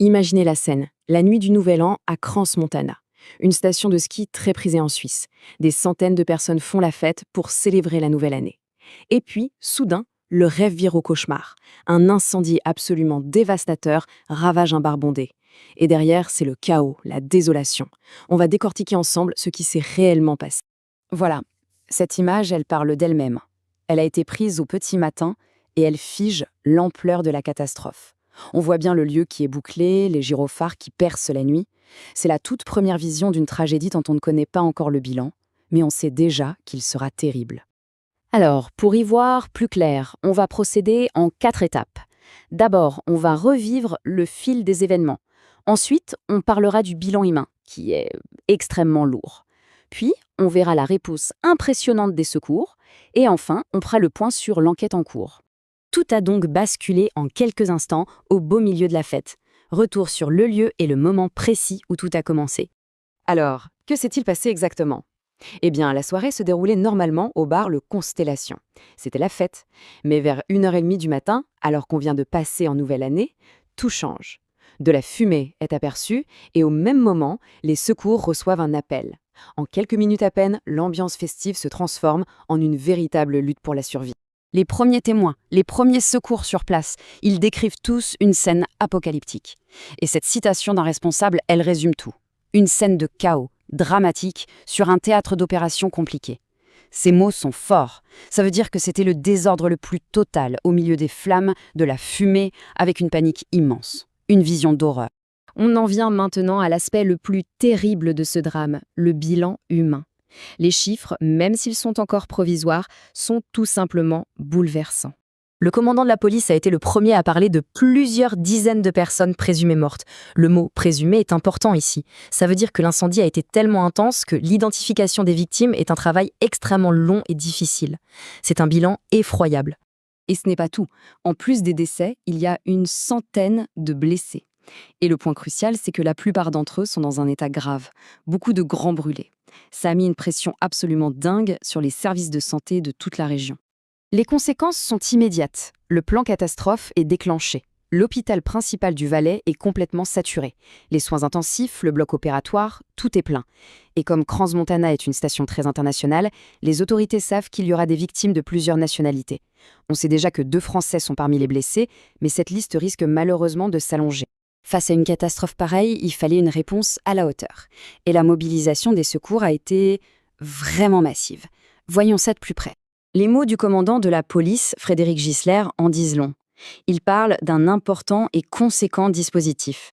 Imaginez la scène, la nuit du Nouvel An à Crans-Montana, une station de ski très prisée en Suisse. Des centaines de personnes font la fête pour célébrer la nouvelle année. Et puis, soudain, le rêve vire au cauchemar. Un incendie absolument dévastateur ravage un bar bondé. Et derrière, c'est le chaos, la désolation. On va décortiquer ensemble ce qui s'est réellement passé. Voilà, cette image, elle parle d'elle-même. Elle a été prise au petit matin et elle fige l'ampleur de la catastrophe. On voit bien le lieu qui est bouclé, les gyrophares qui percent la nuit. C'est la toute première vision d'une tragédie dont on ne connaît pas encore le bilan, mais on sait déjà qu'il sera terrible. Alors, pour y voir plus clair, on va procéder en 4 étapes. D'abord, on va revivre le fil des événements. Ensuite, on parlera du bilan humain, qui est extrêmement lourd. Puis, on verra la réponse impressionnante des secours. Et enfin, on fera le point sur l'enquête en cours. Tout a donc basculé en quelques instants au beau milieu de la fête. Retour sur le lieu et le moment précis où tout a commencé. Alors, que s'est-il passé exactement ? Eh bien, la soirée se déroulait normalement au bar Le Constellation. C'était la fête. Mais vers 1h30 du matin, alors qu'on vient de passer en nouvelle année, tout change. De la fumée est aperçue et au même moment, les secours reçoivent un appel. En quelques minutes à peine, l'ambiance festive se transforme en une véritable lutte pour la survie. Les premiers témoins, les premiers secours sur place, ils décrivent tous une scène apocalyptique. Et cette citation d'un responsable, elle résume tout. Une scène de chaos, dramatique, sur un théâtre d'opération compliqué. Ces mots sont forts. Ça veut dire que c'était le désordre le plus total, au milieu des flammes, de la fumée, avec une panique immense. Une vision d'horreur. On en vient maintenant à l'aspect le plus terrible de ce drame, le bilan humain. Les chiffres, même s'ils sont encore provisoires, sont tout simplement bouleversants. Le commandant de la police a été le premier à parler de plusieurs dizaines de personnes présumées mortes. Le mot « présumé » est important ici. Ça veut dire que l'incendie a été tellement intense que l'identification des victimes est un travail extrêmement long et difficile. C'est un bilan effroyable. Et ce n'est pas tout. En plus des décès, il y a une centaine de blessés. Et le point crucial, c'est que la plupart d'entre eux sont dans un état grave. Beaucoup de grands brûlés. Ça a mis une pression absolument dingue sur les services de santé de toute la région. Les conséquences sont immédiates. Le plan catastrophe est déclenché. L'hôpital principal du Valais est complètement saturé. Les soins intensifs, le bloc opératoire, tout est plein. Et comme Crans-Montana est une station très internationale, les autorités savent qu'il y aura des victimes de plusieurs nationalités. On sait déjà que 2 Français sont parmi les blessés, mais cette liste risque malheureusement de s'allonger. Face à une catastrophe pareille, il fallait une réponse à la hauteur. Et la mobilisation des secours a été vraiment massive. Voyons ça de plus près. Les mots du commandant de la police, Frédéric Gisler, en disent long. Il parle d'un important et conséquent dispositif.